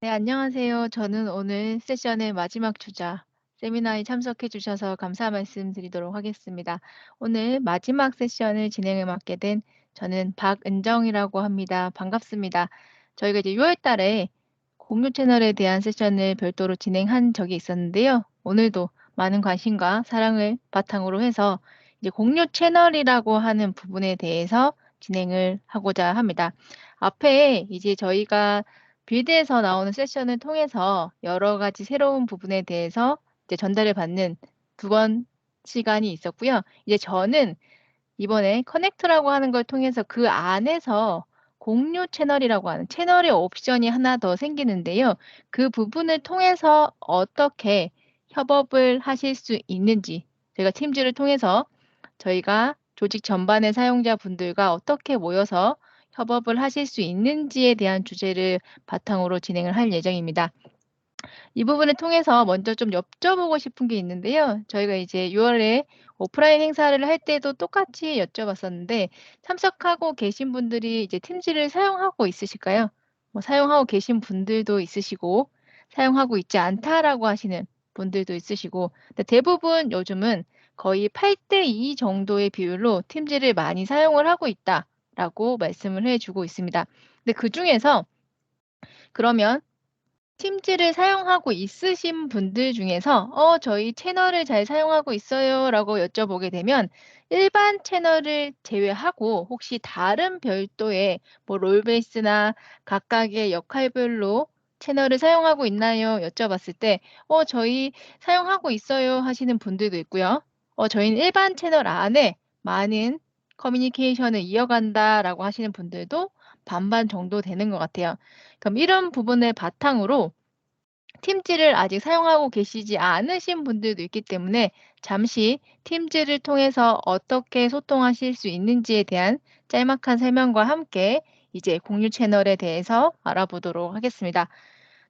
네, 안녕하세요. 저는 오늘 세션의 마지막 주자, 세미나에 참석해 주셔서 감사 말씀드리도록 하겠습니다. 오늘 마지막 세션을 진행을 맡게 된 저는 박은정이라고 합니다. 반갑습니다. 저희가 이제 6월 달에 공유 채널에 대한 세션을 별도로 진행한 적이 있었는데요. 오늘도 많은 관심과 사랑을 바탕으로 해서 이제 공유 채널이라고 하는 부분에 대해서 진행을 하고자 합니다. 앞에 이제 저희가 빌드에서 나오는 세션을 통해서 여러 가지 새로운 부분에 대해서 이제 전달을 받는 두 번 시간이 있었고요. 이제 저는 이번에 커넥트라고 하는 걸 통해서 그 안에서 공유 채널이라고 하는 채널의 옵션이 하나 더 생기는데요. 그 부분을 통해서 어떻게 협업을 하실 수 있는지 저희가 팀즈를 통해서 저희가 조직 전반의 사용자분들과 어떻게 모여서 협업을 하실 수 있는지에 대한 주제를 바탕으로 진행을 할 예정입니다. 이 부분을 통해서 먼저 좀 여쭤보고 싶은 게 있는데요. 저희가 이제 6월 월에 오프라인 행사를 할 때도 똑같이 여쭤봤었는데 참석하고 계신 분들이 이제 팀즈를 사용하고 있으실까요? 뭐 사용하고 계신 분들도 있으시고 사용하고 있지 않다라고 하시는 분들도 있으시고 근데 대부분 요즘은 거의 8대 2 정도의 비율로 팀즈를 많이 사용을 하고 있다라고 말씀을 해 주고 있습니다. 근데 그중에서 그러면 팀즈를 사용하고 있으신 분들 중에서 저희 채널을 잘 사용하고 있어요."라고 여쭤보게 되면 일반 채널을 제외하고 혹시 다른 별도의 뭐 롤베이스나 각각의 역할별로 "채널을 사용하고 있나요?" 여쭤봤을 때 저희 사용하고 있어요." 하시는 분들도 있고요. 저희는 일반 채널 안에 많은 커뮤니케이션을 이어간다."라고 하시는 분들도 반반 정도 되는 것 같아요. 그럼 이런 부분을 바탕으로 팀즈를 아직 사용하고 계시지 않으신 분들도 있기 때문에 잠시 팀즈를 통해서 어떻게 소통하실 수 있는지에 대한 짤막한 설명과 함께 이제 공유 채널에 대해서 알아보도록 하겠습니다.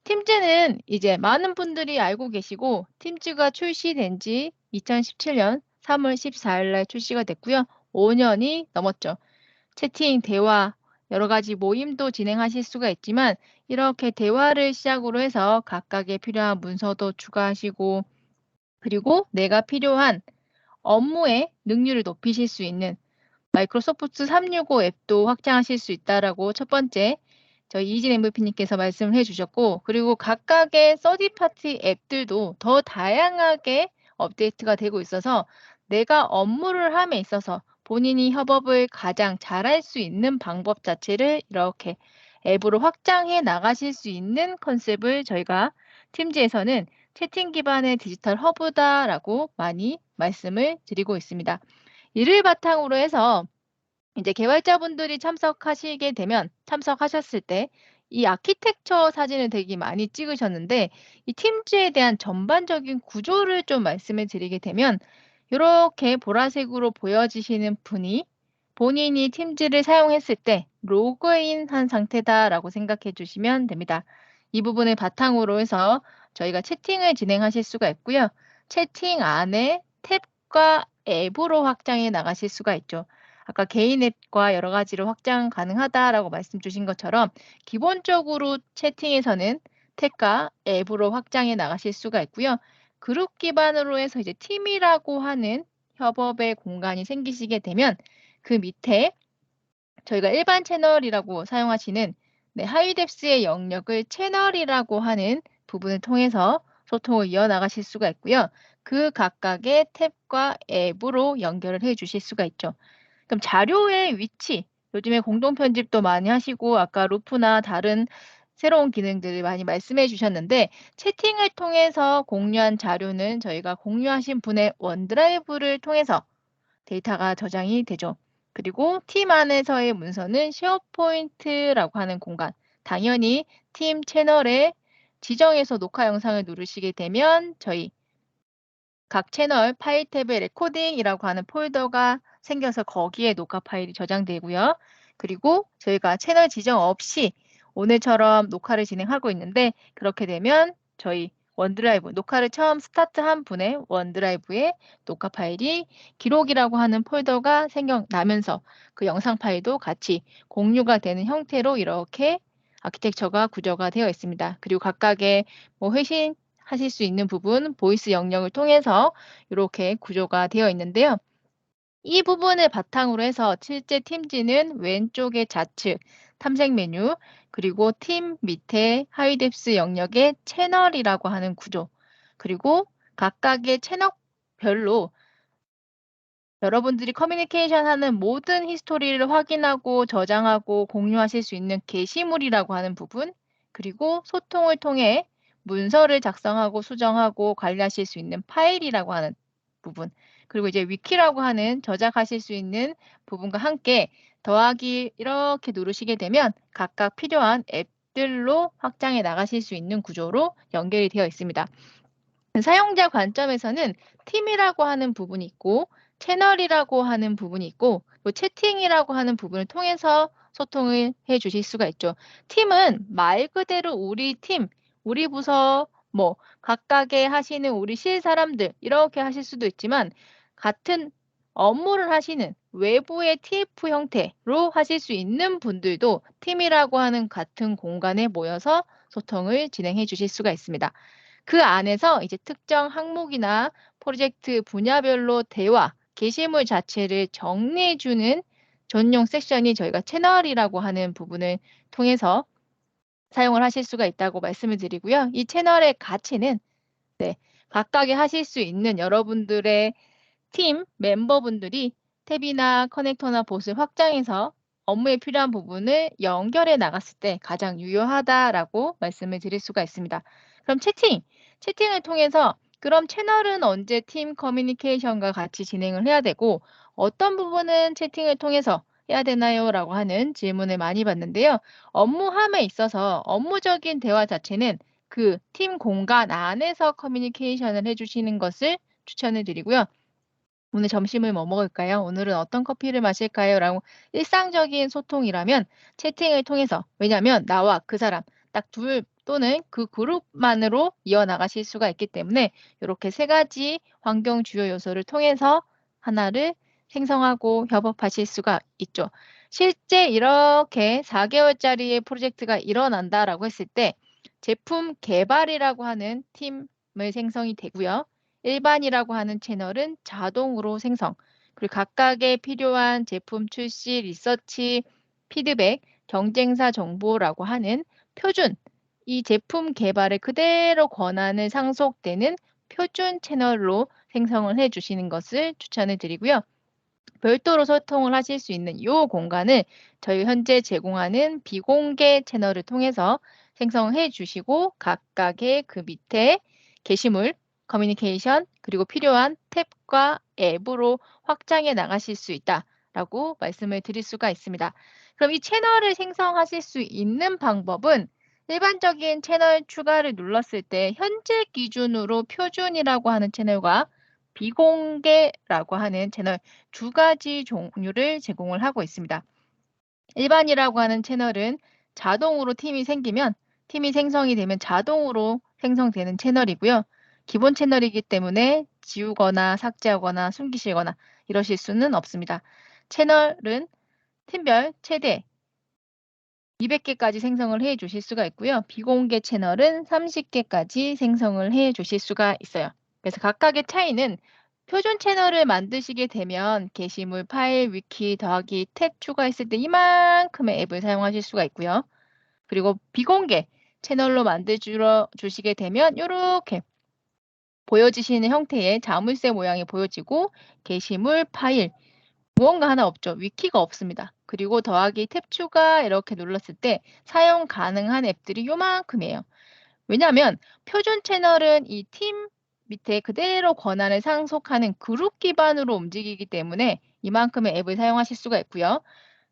팀즈는 이제 많은 분들이 알고 계시고 팀즈가 출시된 지 2017년 3월 14일 날 출시가 됐고요. 5년이 넘었죠. 채팅, 대화, 여러 가지 모임도 진행하실 수가 있지만 이렇게 대화를 시작으로 해서 각각의 필요한 문서도 추가하시고 그리고 내가 필요한 업무의 능률을 높이실 수 있는 마이크로소프트 365 앱도 확장하실 수 있다라고 첫 번째 저희 이진 MVP님께서 말씀을 해 주셨고 그리고 각각의 서드 파티 앱들도 더 다양하게 업데이트가 되고 있어서 내가 업무를 함에 있어서 본인이 협업을 가장 잘할 수 있는 방법 자체를 이렇게 앱으로 확장해 나가실 수 있는 컨셉을 저희가 팀즈에서는 채팅 기반의 디지털 허브다라고 많이 말씀을 드리고 있습니다. 이를 바탕으로 해서 이제 개발자분들이 참석하시게 되면 참석하셨을 때 이 아키텍처 사진을 되게 많이 찍으셨는데 이 팀즈에 대한 전반적인 구조를 좀 말씀을 드리게 되면 이렇게 보라색으로 보여지시는 분이 본인이 팀즈를 사용했을 때 로그인한 상태다라고 생각해 주시면 됩니다. 이 부분을 바탕으로 해서 저희가 채팅을 진행하실 수가 있고요. 채팅 안에 탭과 앱으로 확장해 나가실 수가 있죠. 아까 개인 앱과 여러 가지로 확장 가능하다라고 말씀 주신 것처럼 기본적으로 채팅에서는 탭과 앱으로 확장해 나가실 수가 있고요. 그룹 기반으로 해서 이제 팀이라고 하는 협업의 공간이 생기시게 되면 그 밑에 저희가 일반 채널이라고 사용하시는 네, 하이뎁스의 영역을 채널이라고 하는 부분을 통해서 소통을 이어나가실 수가 있고요. 그 각각의 탭과 앱으로 연결을 해 주실 수가 있죠. 그럼 자료의 위치, 요즘에 공동 편집도 많이 하시고 아까 루프나 다른 새로운 기능들을 많이 말씀해 주셨는데 채팅을 통해서 공유한 자료는 저희가 공유하신 분의 원드라이브를 통해서 데이터가 저장이 되죠. 그리고 팀 안에서의 문서는 쉐어포인트라고 하는 공간, 당연히 팀 채널에 지정해서 녹화 영상을 누르시게 되면 저희 각 채널 파일 탭에 레코딩이라고 하는 폴더가 생겨서 거기에 녹화 파일이 저장되고요. 그리고 저희가 채널 지정 없이 오늘처럼 녹화를 진행하고 있는데 그렇게 되면 저희 원드라이브, 녹화를 처음 스타트한 분의 원드라이브에 녹화 파일이 기록이라고 하는 폴더가 생겨나면서 그 영상 파일도 같이 공유가 되는 형태로 이렇게 아키텍처가 구조가 되어 있습니다. 그리고 각각의 뭐 회신하실 수 있는 부분, 보이스 영역을 통해서 이렇게 구조가 되어 있는데요. 이 부분을 바탕으로 해서 실제 팀지는 왼쪽의 좌측 탐색 메뉴, 그리고 팀 밑에 하이뎁스 영역의 채널이라고 하는 구조, 그리고 각각의 채널별로 여러분들이 커뮤니케이션하는 모든 히스토리를 확인하고 저장하고 공유하실 수 있는 게시물이라고 하는 부분, 그리고 소통을 통해 문서를 작성하고 수정하고 관리하실 수 있는 파일이라고 하는 부분, 그리고 이제 위키라고 하는 저장하실 수 있는 부분과 함께 더하기 이렇게 누르시게 되면 각각 필요한 앱들로 확장해 나가실 수 있는 구조로 연결이 되어 있습니다. 사용자 관점에서는 팀이라고 하는 부분이 있고 채널이라고 하는 부분이 있고 또 채팅이라고 하는 부분을 통해서 소통을 해 주실 수가 있죠. 팀은 말 그대로 우리 팀, 우리 부서 뭐 각각의 하시는 우리 실 사람들 이렇게 하실 수도 있지만 같은 업무를 하시는 외부의 TF 형태로 하실 수 있는 분들도 팀이라고 하는 같은 공간에 모여서 소통을 진행해 주실 수가 있습니다. 그 안에서 이제 특정 항목이나 프로젝트 분야별로 대화, 게시물 자체를 정리해 주는 전용 섹션이 저희가 채널이라고 하는 부분을 통해서 사용을 하실 수가 있다고 말씀을 드리고요. 이 채널의 가치는 네, 각각의 하실 수 있는 여러분들의 팀 멤버분들이 탭이나 커넥터나 봇을 확장해서 업무에 필요한 부분을 연결해 나갔을 때 가장 유효하다라고 말씀을 드릴 수가 있습니다. 그럼 채팅을 통해서 그럼 채널은 언제 팀 커뮤니케이션과 같이 진행을 해야 되고 어떤 부분은 채팅을 통해서 해야 되나요? 라고 하는 질문을 많이 받는데요. 업무함에 있어서 업무적인 대화 자체는 그 팀 공간 안에서 커뮤니케이션을 해주시는 것을 추천을 드리고요. "오늘 점심을 뭐 먹을까요? 오늘은 어떤 커피를 마실까요?" 라고 일상적인 소통이라면 채팅을 통해서 왜냐하면 나와 그 사람 딱 둘 또는 그 그룹만으로 이어나가실 수가 있기 때문에 이렇게 세 가지 환경 주요 요소를 통해서 하나를 생성하고 협업하실 수가 있죠. 실제 이렇게 4 개월짜리의 프로젝트가 일어난다라고 했을 때 제품 개발이라고 하는 팀을 생성이 되고요. 일반이라고 하는 채널은 자동으로 생성, 그리고 각각의 필요한 제품 출시, 리서치, 피드백, 경쟁사 정보라고 하는 표준, 이 제품 개발의 그대로 권한을 상속되는 표준 채널로 생성을 해 주시는 것을 추천을 드리고요. 별도로 소통을 하실 수 있는 이 공간을 저희 현재 제공하는 비공개 채널을 통해서 생성해 주시고 각각의 그 밑에 게시물, 커뮤니케이션, 그리고 필요한 탭과 앱으로 확장해 나가실 수 있다라고 말씀을 드릴 수가 있습니다. 그럼 이 채널을 생성하실 수 있는 방법은 일반적인 채널 추가를 눌렀을 때 현재 기준으로 표준이라고 하는 채널과 비공개라고 하는 채널 두 가지 종류를 제공을 하고 있습니다. 일반이라고 하는 채널은 자동으로 팀이 생성이 되면 자동으로 생성되는 채널이고요. 기본 채널이기 때문에 지우거나 삭제하거나 숨기시거나 이러실 수는 없습니다. 채널은 팀별 최대 200개까지 생성을 해 주실 수가 있고요. 비공개 채널은 30개까지 생성을 해 주실 수가 있어요. 그래서 각각의 차이는 표준 채널을 만드시게 되면 게시물, 파일, 위키 더하기 탭 추가했을 때 이만큼의 앱을 사용하실 수가 있고요. 그리고 비공개 채널로 만들어 주시게 되면 이렇게 보여지시는 형태의 자물쇠 모양이 보여지고 게시물, 파일, 무언가 하나 없죠. 위키가 없습니다. 그리고 더하기 탭 추가 이렇게 눌렀을 때 사용 가능한 앱들이 요만큼이에요. 왜냐하면 표준 채널은 이 팀 밑에 그대로 권한을 상속하는 그룹 기반으로 움직이기 때문에 이만큼의 앱을 사용하실 수가 있고요.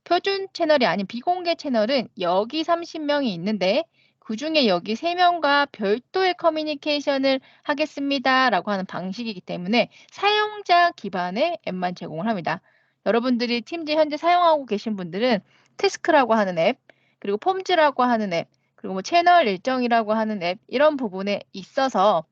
표준 채널이 아닌 비공개 채널은 여기 30명이 있는데 그중에 여기 3명과 별도의 커뮤니케이션을 하겠습니다라고 하는 방식이기 때문에 사용자 기반의 앱만 제공을 합니다. 여러분들이 팀즈 현재 사용하고 계신 분들은 태스크라고 하는 앱, 그리고 폼즈라고 하는 앱, 그리고 뭐 채널 일정이라고 하는 앱 이런 부분에 있어서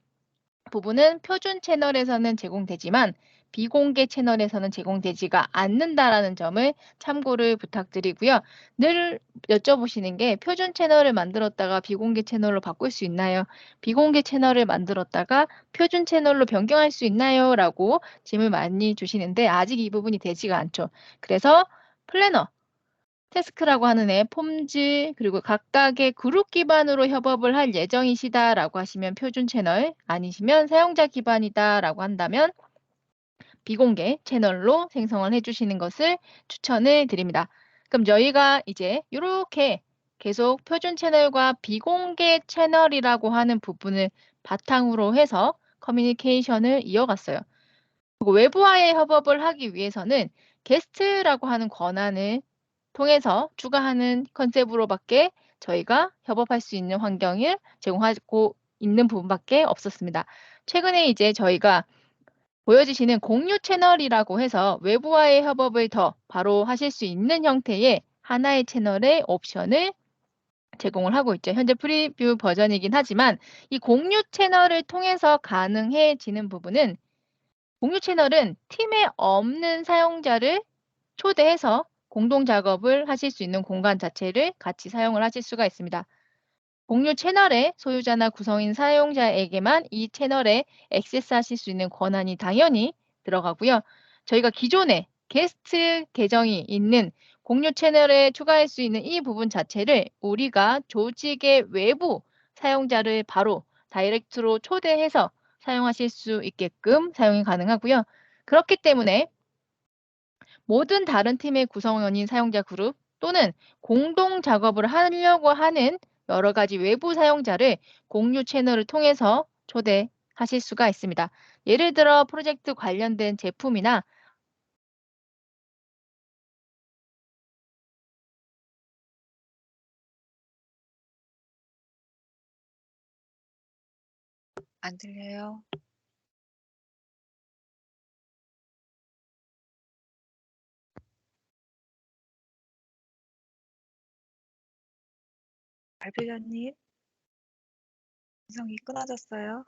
부분은 표준 채널에서는 제공되지만 비공개 채널에서는 제공되지가 않는다라는 점을 참고를 부탁드리고요. 늘 여쭤보시는 게 표준 채널을 만들었다가 비공개 채널로 바꿀 수 있나요? 비공개 채널을 만들었다가 표준 채널로 변경할 수 있나요? 라고 질문 많이 주시는데 아직 이 부분이 되지가 않죠. 그래서 플래너, 태스크라고 하는 앱, 폼즈, 그리고 각각의 그룹 기반으로 협업을 할 예정이시다라고 하시면 표준 채널, 아니시면 사용자 기반이다라고 한다면 비공개 채널로 생성을 해주시는 것을 추천을 드립니다. 그럼 저희가 이제 이렇게 계속 표준 채널과 비공개 채널이라고 하는 부분을 바탕으로 해서 커뮤니케이션을 이어갔어요. 그리고 외부와의 협업을 하기 위해서는 게스트라고 하는 권한을 통해서 추가하는 컨셉으로밖에 저희가 협업할 수 있는 환경을 제공하고 있는 부분밖에 없었습니다. 최근에 이제 저희가 보여지시는 공유 채널이라고 해서 외부와의 협업을 더 바로 하실 수 있는 형태의 하나의 채널의 옵션을 제공을 하고 있죠. 현재 프리뷰 버전이긴 하지만 이 공유 채널을 통해서 가능해지는 부분은 공유 채널은 팀에 없는 사용자를 초대해서 공동 작업을 하실 수 있는 공간 자체를 같이 사용을 하실 수가 있습니다. 공유 채널의 소유자나 구성인 사용자에게만 이 채널에 액세스하실 수 있는 권한이 당연히 들어가고요. 저희가 기존에 게스트 계정이 있는 공유 채널에 추가할 수 있는 이 부분 자체를 우리가 조직의 외부 사용자를 바로 다이렉트로 초대해서 사용하실 수 있게끔 사용이 가능하고요. 그렇기 때문에 모든 다른 팀의 구성원인 사용자 그룹 또는 공동 작업을 하려고 하는 여러 가지 외부 사용자를 공유 채널을 통해서 초대하실 수가 있습니다. 예를 들어 프로젝트 관련된 제품이나 안 들려요. 알필요님, 음성이 끊어졌어요.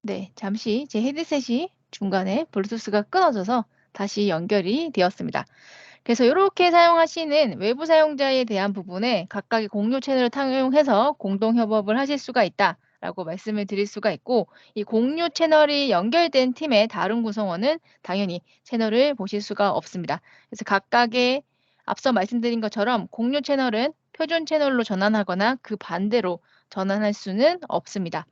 네, 잠시 제 헤드셋이 중간에 블루투스가 끊어져서 다시 연결이 되었습니다. 그래서 이렇게 사용하시는 외부 사용자에 대한 부분에 각각의 공유 채널을 사용해서 공동 협업을 하실 수가 있다라고 말씀을 드릴 수가 있고 이 공유 채널이 연결된 팀의 다른 구성원은 당연히 채널을 보실 수가 없습니다. 그래서 각각의 앞서 말씀드린 것처럼 공유 채널은 표준 채널로 전환하거나 그 반대로 전환할 수는 없습니다.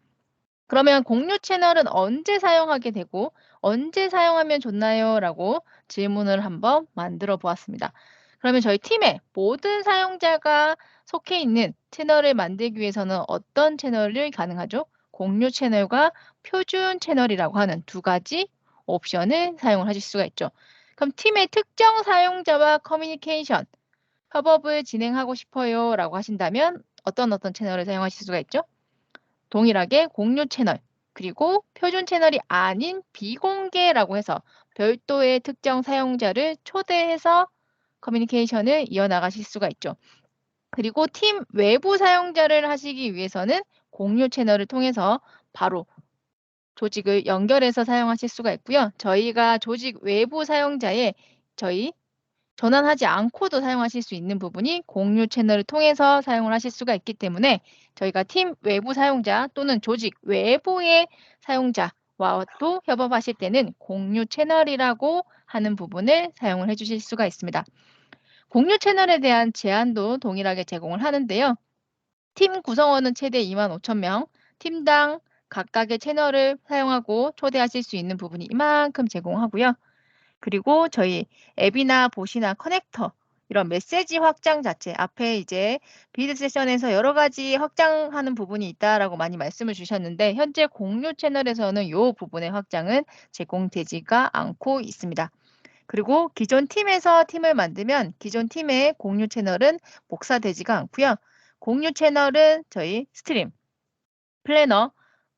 그러면 공유 채널은 언제 사용하게 되고 언제 사용하면 좋나요? 라고 질문을 한번 만들어 보았습니다. 그러면 저희 팀의 모든 사용자가 속해 있는 채널을 만들기 위해서는 어떤 채널을 가능하죠? 공유 채널과 표준 채널이라고 하는 두 가지 옵션을 사용을 하실 수가 있죠. 그럼 팀의 특정 사용자와 커뮤니케이션, 협업을 진행하고 싶어요 라고 하신다면 어떤 채널을 사용하실 수가 있죠? 동일하게 공유 채널, 그리고 표준 채널이 아닌 비공개라고 해서 별도의 특정 사용자를 초대해서 커뮤니케이션을 이어나가실 수가 있죠. 그리고 팀 외부 사용자를 하시기 위해서는 공유 채널을 통해서 바로 조직을 연결해서 사용하실 수가 있고요. 저희가 조직 외부 사용자에 저희 전환하지 않고도 사용하실 수 있는 부분이 공유 채널을 통해서 사용을 하실 수가 있기 때문에 저희가 팀 외부 사용자 또는 조직 외부의 사용자와도 협업하실 때는 공유 채널이라고 하는 부분을 사용을 해주실 수가 있습니다. 공유 채널에 대한 제한도 동일하게 제공을 하는데요. 팀 구성원은 최대 25,000명, 팀당 각각의 채널을 사용하고 초대하실 수 있는 부분이 이만큼 제공하고요. 그리고 저희 앱이나 봇이나 커넥터 이런 메시지 확장 자체 앞에 이제 빌드 세션에서 여러 가지 확장하는 부분이 있다라고 많이 말씀을 주셨는데 현재 공유 채널에서는 이 부분의 확장은 제공되지가 않고 있습니다. 그리고 기존 팀에서 팀을 만들면 기존 팀의 공유 채널은 복사되지가 않고요. 공유 채널은 저희 스트림, 플래너,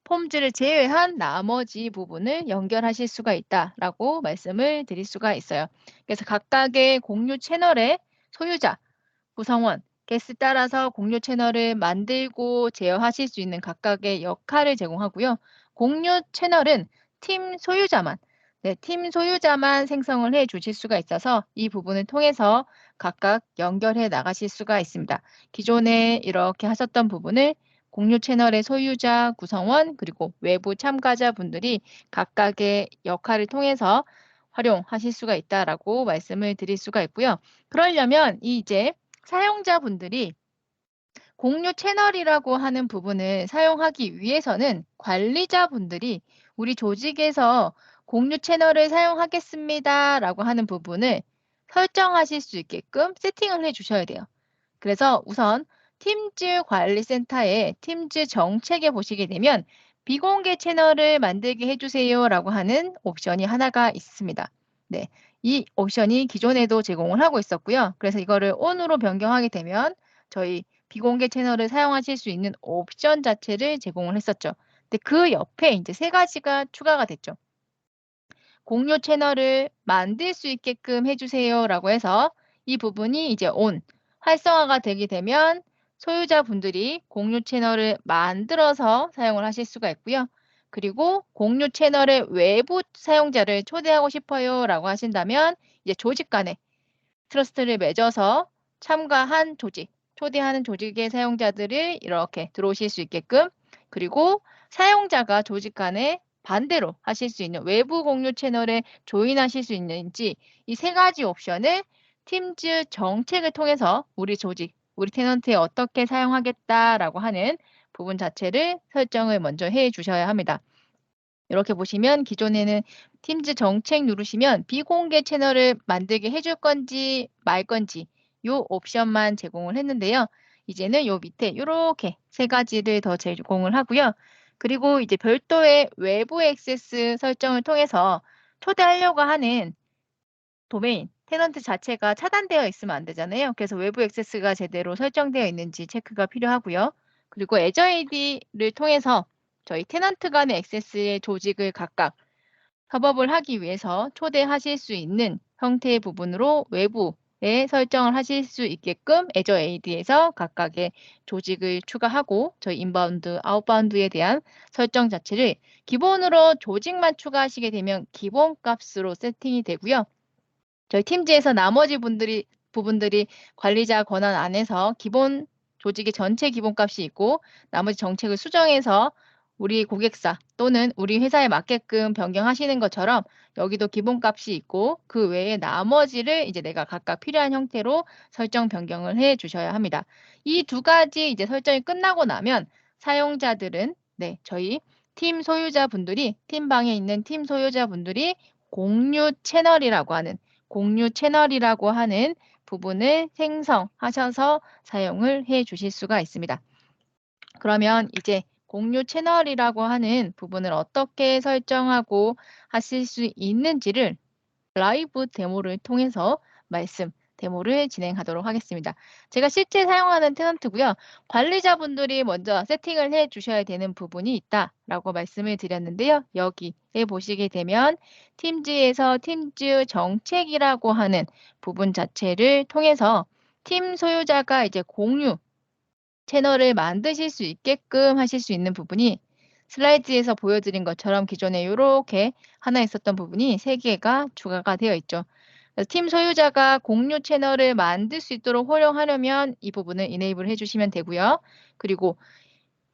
폼즈를 제외한 나머지 부분을 연결하실 수가 있다라고 말씀을 드릴 수가 있어요. 그래서 각각의 공유 채널의 소유자, 구성원, 게스트 따라서 공유 채널을 만들고 제어하실 수 있는 각각의 역할을 제공하고요. 공유 채널은 팀 소유자만, 팀 소유자만 생성을 해 주실 수가 있어서 이 부분을 통해서 각각 연결해 나가실 수가 있습니다. 기존에 이렇게 하셨던 부분을 공유 채널의 소유자, 구성원, 그리고 외부 참가자분들이 각각의 역할을 통해서 활용하실 수가 있다라고 말씀을 드릴 수가 있고요. 그러려면 이제 사용자분들이 공유 채널이라고 하는 부분을 사용하기 위해서는 관리자분들이 우리 조직에서 공유 채널을 사용하겠습니다라고 하는 부분을 설정하실 수 있게끔 세팅을 해 주셔야 돼요. 그래서 우선 팀즈 관리센터의 팀즈 정책에 보시게 되면 비공개 채널을 만들게 해주세요라고 하는 옵션이 하나가 있습니다. 네, 이 옵션이 기존에도 제공을 하고 있었고요. 그래서 이거를 ON으로 변경하게 되면 저희 비공개 채널을 사용하실 수 있는 옵션 자체를 제공을 했었죠. 근데 그 옆에 이제 세 가지가 추가가 됐죠. 공유 채널을 만들 수 있게끔 해주세요라고 해서 이 부분이 이제 ON, 활성화가 되게 되면 소유자분들이 공유 채널을 만들어서 사용을 하실 수가 있고요. 그리고 공유 채널의 외부 사용자를 초대하고 싶어요라고 하신다면 이제 조직 간에 트러스트를 맺어서 참가한 조직, 초대하는 조직의 사용자들을 이렇게 들어오실 수 있게끔, 그리고 사용자가 조직 간에 반대로 하실 수 있는 외부 공유 채널에 조인하실 수 있는지 이 세 가지 옵션을 팀즈 정책을 통해서 우리 조직, 우리 테넌트에 어떻게 사용하겠다라고 하는 부분 자체를 설정을 먼저 해 주셔야 합니다. 이렇게 보시면 기존에는 팀즈 정책 누르시면 비공개 채널을 만들게 해줄 건지 말 건지 요 옵션만 제공을 했는데요. 이제는 요 밑에 이렇게 세 가지를 더 제공을 하고요. 그리고 이제 별도의 외부 액세스 설정을 통해서 초대하려고 하는 도메인, 테넌트 자체가 차단되어 있으면 안 되잖아요. 그래서 외부 액세스가 제대로 설정되어 있는지 체크가 필요하고요. 그리고 애저 AD를 통해서 저희 테넌트 간의 액세스의 조직을 각각 협업을 하기 위해서 초대하실 수 있는 형태의 부분으로 외부에 설정을 하실 수 있게끔 애저 AD에서 각각의 조직을 추가하고 저희 인바운드, 아웃바운드에 대한 설정 자체를 기본으로 조직만 추가하시게 되면 기본 값으로 세팅이 되고요. 저희 팀즈에서 나머지 부분들이 관리자 권한 안에서 기본 조직의 전체 기본값이 있고 나머지 정책을 수정해서 우리 고객사 또는 우리 회사에 맞게끔 변경하시는 것처럼 여기도 기본값이 있고 그 외에 나머지를 이제 내가 각각 필요한 형태로 설정 변경을 해 주셔야 합니다. 이 두 가지 이제 설정이 끝나고 나면 사용자들은 저희 팀 소유자분들이 팀방에 있는 팀 소유자분들이 공유 채널이라고 하는 부분을 생성하셔서 사용을 해 주실 수가 있습니다. 그러면 이제 공유 채널이라고 하는 부분을 어떻게 설정하고 하실 수 있는지를 라이브 데모를 통해서 데모를 진행하도록 하겠습니다. 제가 실제 사용하는 테넌트고요. 관리자분들이 먼저 세팅을 해 주셔야 되는 부분이 있다라고 말씀을 드렸는데요. 여기에 보시게 되면 팀즈에서 팀즈 정책이라고 하는 부분 자체를 통해서 팀 소유자가 이제 공유 채널을 만드실 수 있게끔 하실 수 있는 부분이 슬라이드에서 보여드린 것처럼 기존에 이렇게 하나 있었던 부분이 3개가 추가가 되어 있죠. 그래서 팀 소유자가 공유 채널을 만들 수 있도록 활용하려면 이 부분을 이네이블 해주시면 되고요. 그리고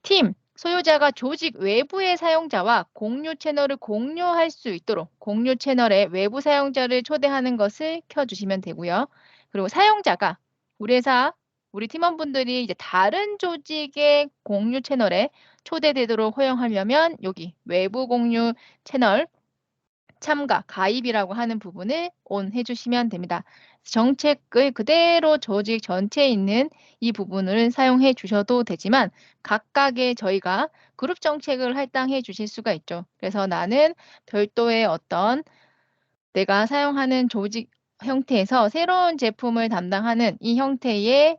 팀 소유자가 조직 외부의 사용자와 공유 채널을 공유할 수 있도록 공유 채널에 외부 사용자를 초대하는 것을 켜주시면 되고요. 그리고 사용자가 우리 회사 우리 팀원분들이 이제 다른 조직의 공유 채널에 초대되도록 허용하려면 여기 외부 공유 채널 참가, 가입이라고 하는 부분을 ON 해주시면 됩니다. 정책을 그대로 조직 전체에 있는 이 부분을 사용해 주셔도 되지만 각각의 저희가 그룹 정책을 할당해 주실 수가 있죠. 그래서 나는 별도의 어떤 내가 사용하는 조직 형태에서 새로운 제품을 담당하는 이 형태의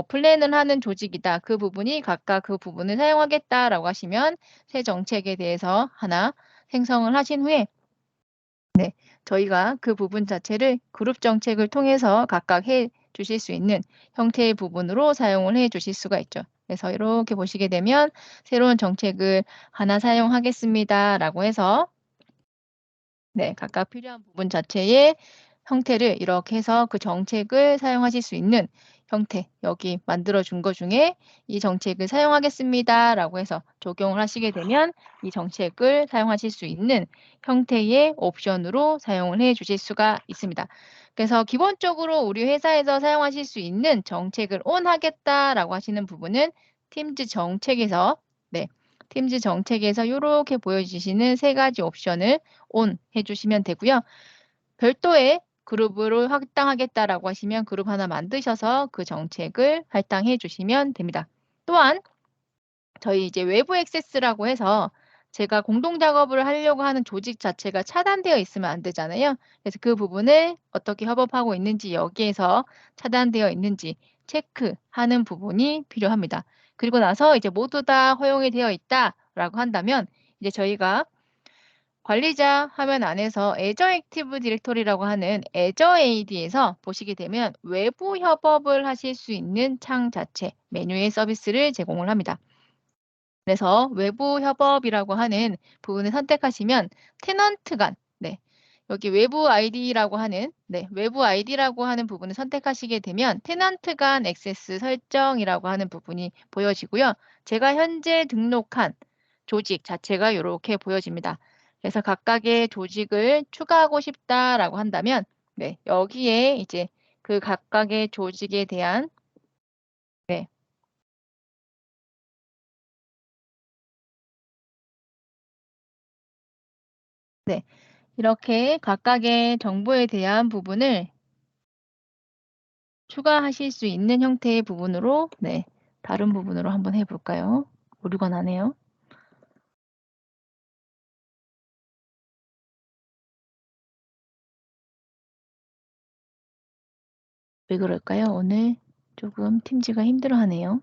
플랜을 하는 조직이다. 그 부분이 각각 그 부분을 사용하겠다라고 하시면 새 정책에 대해서 하나 생성을 하신 후에 저희가 그 부분 자체를 그룹 정책을 통해서 각각 해 주실 수 있는 형태의 부분으로 사용을 해 주실 수가 있죠. 그래서 이렇게 보시게 되면 "새로운 정책을 하나 사용하겠습니다."라고 해서 네, 각각 필요한 부분 자체의 형태를 이렇게 해서 그 정책을 사용하실 수 있는 형태, 여기 만들어 준 것 중에 "이 정책을 사용하겠습니다."라고 해서 적용을 하시게 되면 이 정책을 사용하실 수 있는 형태의 옵션으로 사용을 해 주실 수가 있습니다. 그래서 기본적으로 우리 회사에서 사용하실 수 있는 정책을 "온 하겠다."라고 하시는 부분은 팀즈 정책에서 네, 팀즈 정책에서 요렇게 보여주시는 세 가지 옵션을 온 해 주시면 되고요. 별도의 그룹으로 할당하겠다라고 하시면 그룹 하나 만드셔서 그 정책을 할당해 주시면 됩니다. 또한 저희 이제 외부 액세스라고 해서 제가 공동 작업을 하려고 하는 조직 자체가 차단되어 있으면 안 되잖아요. 그래서 그 부분을 어떻게 협업하고 있는지 여기에서 차단되어 있는지 체크하는 부분이 필요합니다. 그리고 나서 이제 모두 다 허용이 되어 있다라고 한다면 이제 저희가 관리자 화면 안에서 애저 액티브 디렉토리라고 하는 애저 AD에서 보시게 되면 외부 협업을 하실 수 있는 창 자체 메뉴의 서비스를 제공을 합니다. 그래서 외부 협업이라고 하는 부분을 선택하시면 테넌트 간 네. 여기 외부 아이디라고 하는 네, 외부 아이디라고 하는 부분을 선택하시게 되면 테넌트 간 액세스 설정이라고 하는 부분이 보여지고요. 제가 현재 등록한 조직 자체가 이렇게 보여집니다. 그래서 각각의 조직을 추가하고 싶다라고 한다면 네, 여기에 이제 그 각각의 조직에 대한 네. 네. 이렇게 각각의 정보에 대한 부분을 추가하실 수 있는 형태의 부분으로 네, 다른 부분으로 한번 해 볼까요? 오류가 나네요. 왜 그럴까요? 오늘 조금 팀즈가 힘들어하네요.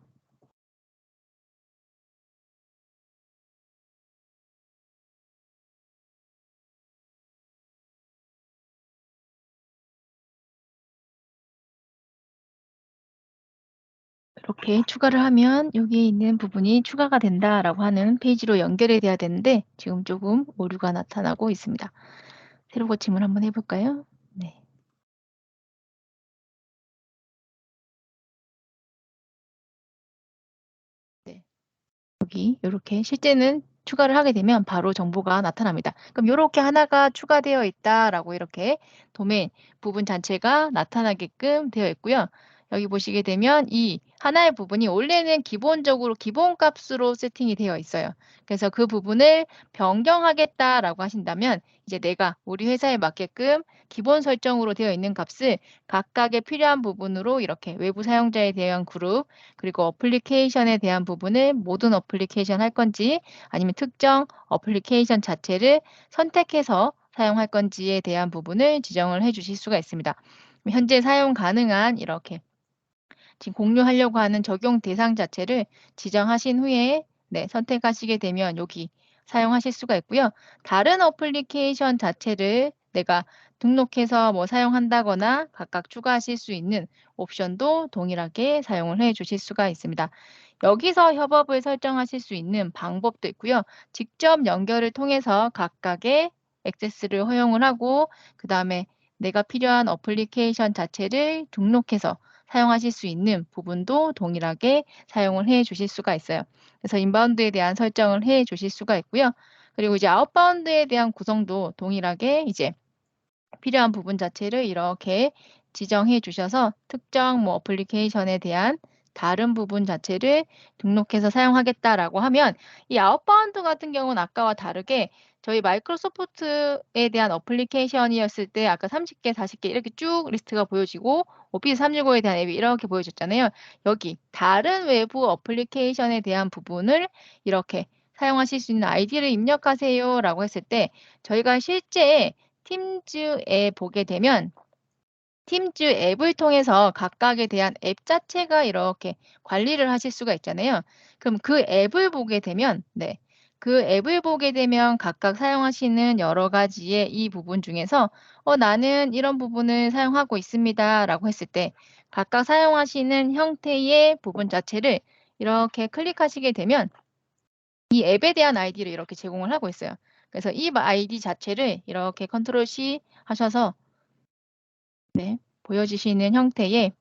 이렇게 추가를 하면 여기에 있는 부분이 "추가가 된다."라고 하는 페이지로 연결이 돼야 되는데 지금 조금 오류가 나타나고 있습니다. 새로 고침을 한번 해 볼까요? 네. 네. 여기 요렇게 실제는 추가를 하게 되면 바로 정보가 나타납니다. 그럼 요렇게 "하나가 추가되어 있다."라고 이렇게 도메인 부분 자체가 나타나게끔 되어 있고요. 여기 보시게 되면 이 하나의 부분이 원래는 기본적으로 기본값으로 세팅이 되어 있어요. 그래서 그 부분을 "변경하겠다."라고 하신다면 이제 내가 우리 회사에 맞게끔 기본 설정으로 되어 있는 값을 각각의 필요한 부분으로 이렇게 외부 사용자에 대한 그룹 그리고 어플리케이션에 대한 부분을 모든 어플리케이션 할 건지 아니면 특정 어플리케이션 자체를 선택해서 사용할 건지에 대한 부분을 지정을 해 주실 수가 있습니다. 현재 사용 가능한 이렇게 지금 공유하려고 하는 적용 대상 자체를 지정하신 후에 네, 선택하시게 되면 여기 사용하실 수가 있고요. 다른 어플리케이션 자체를 내가 등록해서 뭐 사용한다거나 각각 추가하실 수 있는 옵션도 동일하게 사용을 해 주실 수가 있습니다. 여기서 협업을 설정하실 수 있는 방법도 있고요. 직접 연결을 통해서 각각의 액세스를 허용을 하고 그다음에 내가 필요한 어플리케이션 자체를 등록해서 사용하실 수 있는 부분도 동일하게 사용을 해 주실 수가 있어요. 그래서 인바운드에 대한 설정을 해 주실 수가 있고요. 그리고 이제 아웃바운드에 대한 구성도 동일하게 이제 필요한 부분 자체를 이렇게 지정해 주셔서 특정 뭐 어플리케이션에 대한 다른 부분 자체를 등록해서 사용하겠다라고 하면 이 아웃바운드 같은 경우는 아까와 다르게 저희 마이크로소프트에 대한 어플리케이션이었을 때 아까 30 개, 40개 이렇게 쭉 리스트가 보여지고 오피스 365에 대한 앱이 이렇게 보여졌잖아요. 여기 다른 외부 어플리케이션에 대한 부분을 이렇게 사용하실 수 있는 아이디를 입력하세요라고 했을 때 저희가 실제 팀즈에 보게 되면 팀즈 앱을 통해서 각각에 대한 앱 자체가 이렇게 관리를 하실 수가 있잖아요. 그럼 그 앱을 보게 되면 네. 그 앱을 보게 되면 각각 사용하시는 여러 가지의 이 부분 중에서 나는 이런 부분을 사용하고 있습니다."라고 했을 때 각각 사용하시는 형태의 부분 자체를 이렇게 클릭하시게 되면 이 앱에 대한 아이디를 이렇게 제공을 하고 있어요. 그래서 이 아이디 자체를 이렇게 컨트롤 C 하셔서 네, 보여주시는 형태의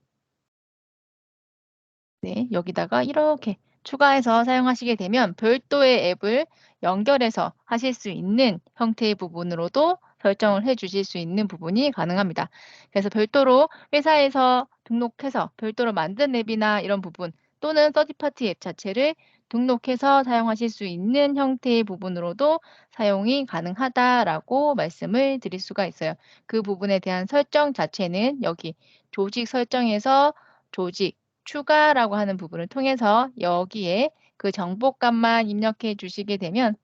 네, 여기다가 이렇게 추가해서 사용하시게 되면 별도의 앱을 연결해서 하실 수 있는 형태의 부분으로도 설정을 해 주실 수 있는 부분이 가능합니다. 그래서 별도로 회사에서 등록해서 별도로 만든 앱이나 이런 부분 또는 서드파티 앱 자체를 등록해서 사용하실 수 있는 형태의 부분으로도 사용이 가능하다라고 말씀을 드릴 수가 있어요. 그 부분에 대한 설정 자체는 여기 조직 설정에서 조직 추가라고 하는 부분을 통해서 여기에 그 정보값만 입력해 주시게 되면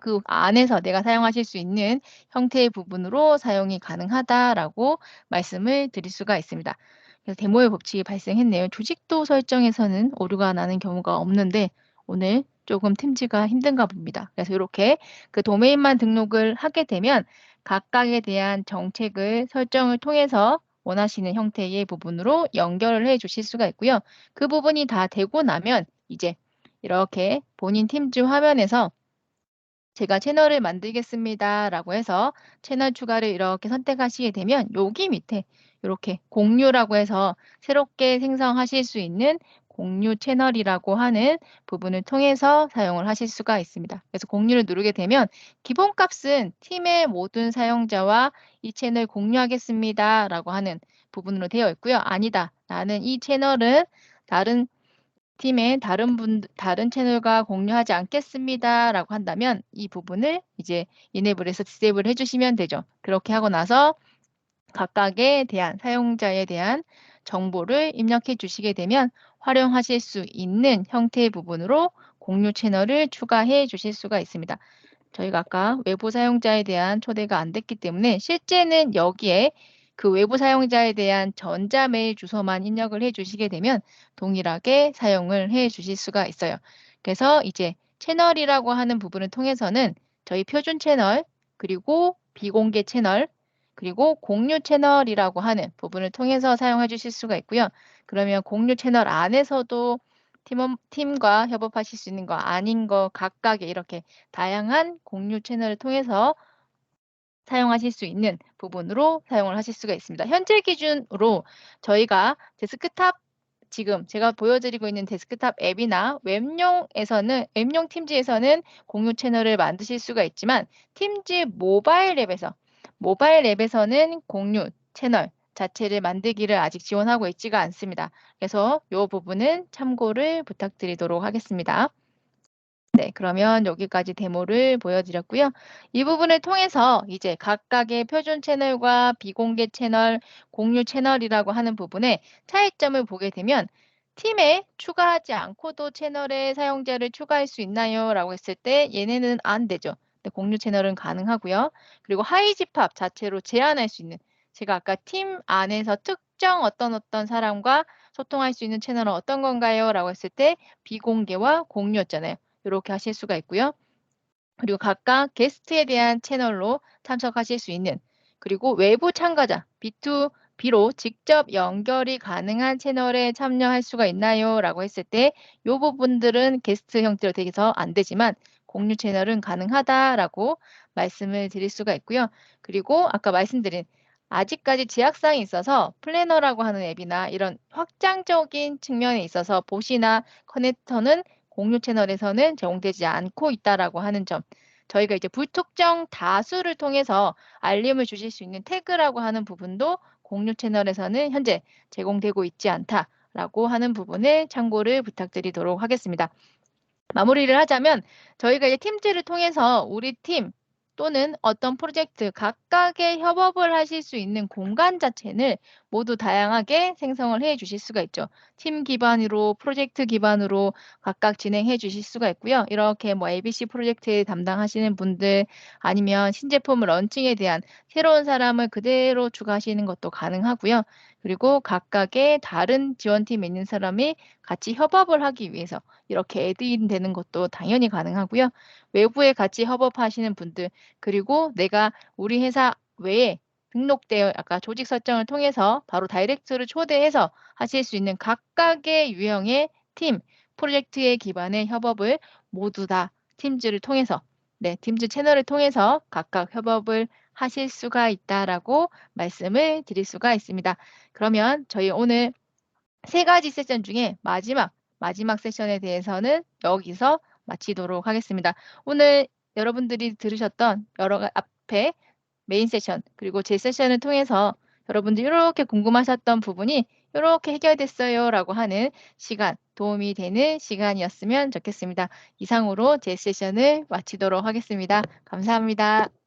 그 안에서 내가 사용하실 수 있는 형태의 부분으로 사용이 가능하다라고 말씀을 드릴 수가 있습니다. 그래서 데모의 법칙이 발생했네요. 조직도 설정에서는 오류가 나는 경우가 없는데 오늘 조금 팀즈가 힘든가 봅니다. 그래서 이렇게 그 도메인만 등록을 하게 되면 각각에 대한 정책을 설정을 통해서 원하시는 형태의 부분으로 연결을 해 주실 수가 있고요. 그 부분이 다 되고 나면 이제 이렇게 본인 팀즈 화면에서 제가 채널을 만들겠습니다라고 해서 채널 추가를 이렇게 선택하시게 되면 여기 밑에 이렇게 공유라고 해서 새롭게 생성하실 수 있는 공유 채널이라고 하는 부분을 통해서 사용을 하실 수가 있습니다. 그래서 공유를 누르게 되면 기본값은 팀의 모든 사용자와 이 채널 공유하겠습니다라고 하는 부분으로 되어 있고요. 아니다. 나는 이 채널은 다른 팀의 다른 채널과 공유하지 않겠습니다라고 한다면 이 부분을 이제 이네이블에서 디세이블 해 주시면 되죠. 그렇게 하고 나서 각각에 대한 사용자에 대한 정보를 입력해 주시게 되면 활용하실 수 있는 형태의 부분으로 공유 채널을 추가해 주실 수가 있습니다. 저희가 아까 외부 사용자에 대한 초대가 안 됐기 때문에 실제는 여기에 그 외부 사용자에 대한 전자메일 주소만 입력을 해 주시게 되면 동일하게 사용을 해 주실 수가 있어요. 그래서 이제 채널이라고 하는 부분을 통해서는 저희 표준 채널, 그리고 비공개 채널, 그리고 공유 채널이라고 하는 부분을 통해서 사용해 주실 수가 있고요. 그러면 공유 채널 안에서도 팀과 협업하실 수 있는 거 아닌 거 각각의 이렇게 다양한 공유 채널을 통해서 사용하실 수 있는 부분으로 사용을 하실 수가 있습니다. 현재 기준으로 저희가 데스크탑 지금 제가 보여드리고 있는 데스크탑 앱이나 웹용 팀즈에서는 공유 채널을 만드실 수가 있지만 팀즈 모바일 앱에서는 공유 채널 자체를 만들기를 아직 지원하고 있지가 않습니다. 그래서 이 부분은 참고를 부탁드리도록 하겠습니다. 네, 그러면 여기까지 데모를 보여드렸고요. 이 부분을 통해서 이제 각각의 표준 채널과 비공개 채널, 공유 채널이라고 하는 부분에 차이점을 보게 되면 팀에 추가하지 않고도 채널에 사용자를 추가할 수 있나요? 라고 했을 때 얘네는 안 되죠. 근데 공유 채널은 가능하고요. 그리고 하이집합 자체로 제한할 수 있는 제가 아까 팀 안에서 특정 어떤 사람과 소통할 수 있는 채널은 어떤 건가요? 라고 했을 때 비공개와 공유였잖아요. 이렇게 하실 수가 있고요. 그리고 각각 게스트에 대한 채널로 참석하실 수 있는 그리고 외부 참가자 B2B로 직접 연결이 가능한 채널에 참여할 수가 있나요? 라고 했을 때 이 부분들은 게스트 형태로 되어서 안 되지만 공유 채널은 가능하다라고 말씀을 드릴 수가 있고요. 그리고 아까 말씀드린 아직까지 제약사항이 있어서 플래너라고 하는 앱이나 이런 확장적인 측면에 있어서 봇이나 커넥터는 공유 채널에서는 제공되지 않고 있다라고 하는 점. 저희가 이제 불특정 다수를 통해서 알림을 주실 수 있는 태그라고 하는 부분도 공유 채널에서는 현재 제공되고 있지 않다라고 하는 부분을 참고를 부탁드리도록 하겠습니다. 마무리를 하자면 저희가 이제 팀즈를 통해서 우리 팀 또는 어떤 프로젝트 각각의 협업을 하실 수 있는 공간 자체를 모두 다양하게 생성을 해 주실 수가 있죠. 팀 기반으로 프로젝트 기반으로 각각 진행해 주실 수가 있고요. 이렇게 뭐 ABC 프로젝트 담당하시는 분들 아니면 신제품 런칭에 대한 새로운 사람을 그대로 추가하시는 것도 가능하고요. 그리고 각각의 다른 지원팀에 있는 사람이 같이 협업을 하기 위해서 이렇게 애드인 되는 것도 당연히 가능하고요. 외부에 같이 협업하시는 분들 그리고 내가 우리 회사 외에 등록되어 아까 조직 설정을 통해서 바로 다이렉트를 초대해서 하실 수 있는 각각의 유형의 팀, 프로젝트에 기반의 협업을 모두 다 팀즈를 통해서 팀즈 채널을 통해서 각각 협업을 하실 수가 있다라고 말씀을 드릴 수가 있습니다. 그러면 저희 오늘 3 가지 세션 중에 마지막 세션에 대해서는 여기서 마치도록 하겠습니다. 오늘 여러분들이 들으셨던 여러 앞에 메인 세션 그리고 제 세션을 통해서 여러분들이 요렇게 궁금하셨던 부분이 요렇게 해결됐어요라고 하는 시간, 도움이 되는 시간이었으면 좋겠습니다. 이상으로 제 세션을 마치도록 하겠습니다. 감사합니다.